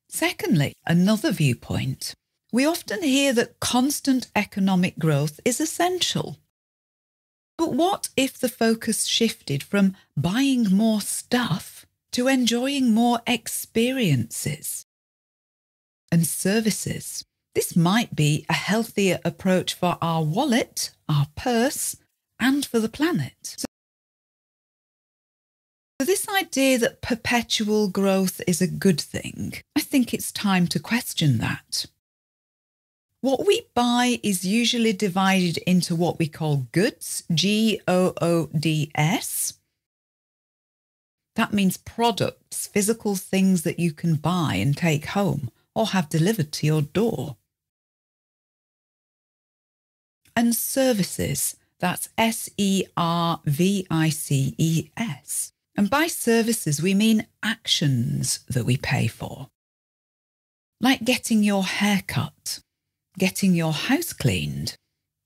Secondly, another viewpoint. We often hear that constant economic growth is essential. But what if the focus shifted from buying more stuff to enjoying more experiences and services? This might be a healthier approach for our wallet, our purse, and for the planet. So this idea that perpetual growth is a good thing, I think it's time to question that. What we buy is usually divided into what we call goods, Goods. That means products, physical things that you can buy and take home or have delivered to your door. And services, that's Services. And by services, we mean actions that we pay for. Like getting your hair cut, getting your house cleaned,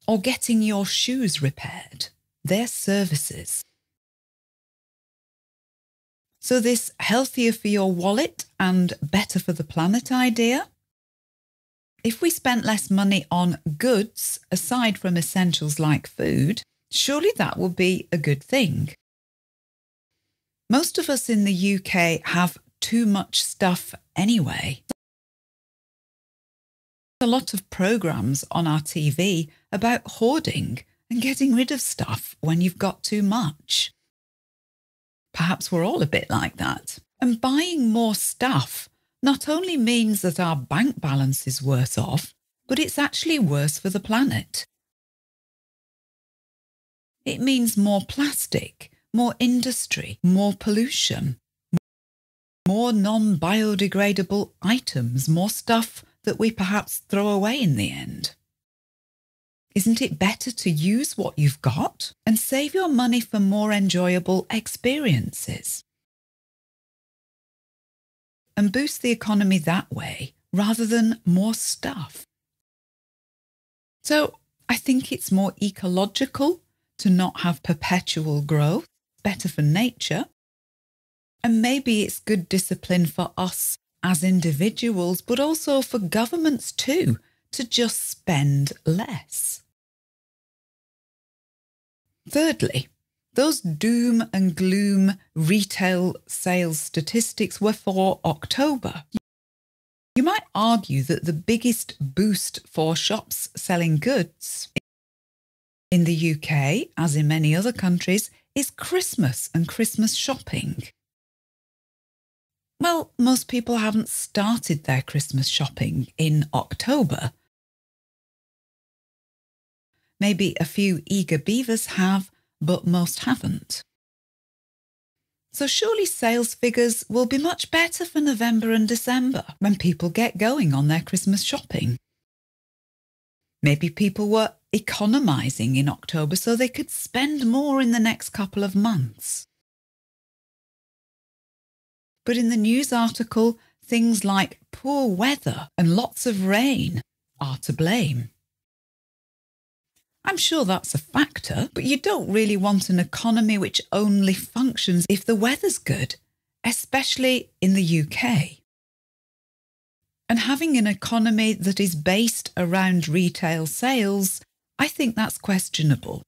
or getting your shoes repaired. They're services. So this healthier for your wallet and better for the planet idea? If we spent less money on goods, aside from essentials like food, surely that would be a good thing. Most of us in the UK have too much stuff anyway. A lot of programmes on our TV about hoarding and getting rid of stuff when you've got too much. Perhaps we're all a bit like that. And buying more stuff not only means that our bank balance is worse off, but it's actually worse for the planet. It means more plastic, more industry, more pollution, more non-biodegradable items, more stuff that we perhaps throw away in the end. Isn't it better to use what you've got and save your money for more enjoyable experiences? And boost the economy that way rather than more stuff. So I think it's more ecological to not have perpetual growth, better for nature. And maybe it's good discipline for us as individuals, but also for governments too, to just spend less. Thirdly, those doom and gloom retail sales statistics were for October. You might argue that the biggest boost for shops selling goods in the UK, as in many other countries, is Christmas and Christmas shopping. Well, most people haven't started their Christmas shopping in October. Maybe a few eager beavers have, but most haven't. So surely sales figures will be much better for November and December when people get going on their Christmas shopping. Maybe people were economising in October so they could spend more in the next couple of months. But in the news article, things like poor weather and lots of rain are to blame. I'm sure that's a factor, but you don't really want an economy which only functions if the weather's good, especially in the UK. And having an economy that is based around retail sales, I think that's questionable.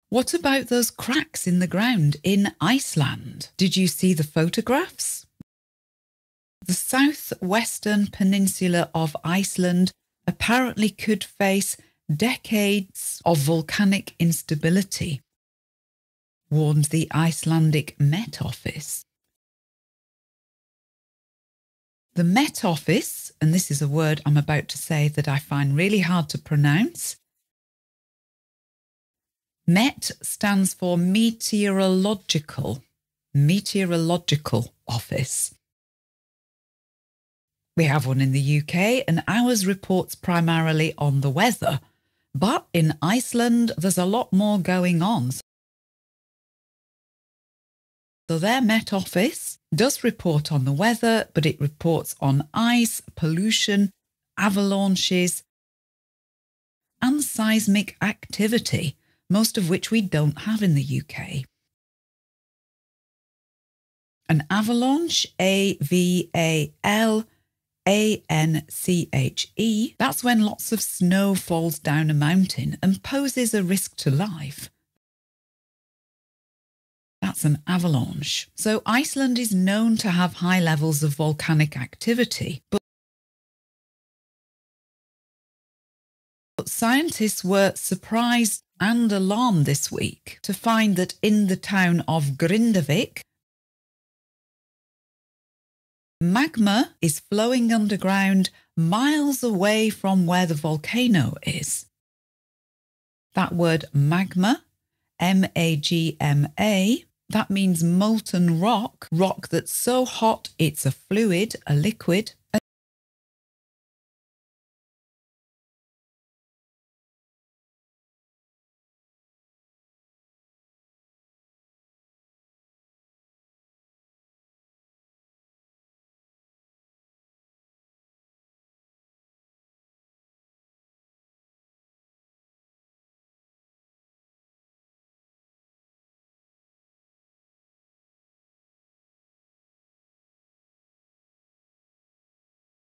What about those cracks in the ground in Iceland? Did you see the photographs? The southwestern peninsula of Iceland apparently could face decades of volcanic instability, warned the Icelandic Met Office. The Met Office, and this is a word I'm about to say that I find really hard to pronounce. Met stands for Meteorological Office. We have one in the UK and ours reports primarily on the weather, but in Iceland there's a lot more going on. So their Met Office does report on the weather, but it reports on ice, pollution, avalanches and seismic activity, most of which we don't have in the UK. An avalanche, AVALANCHE, that's when lots of snow falls down a mountain and poses a risk to life. That's an avalanche. So Iceland is known to have high levels of volcanic activity, but scientists were surprised and alarmed this week to find that in the town of Grindavik, magma is flowing underground miles away from where the volcano is. That word magma, M-A-G-M-A, that means molten rock, rock that's so hot it's a fluid, a liquid.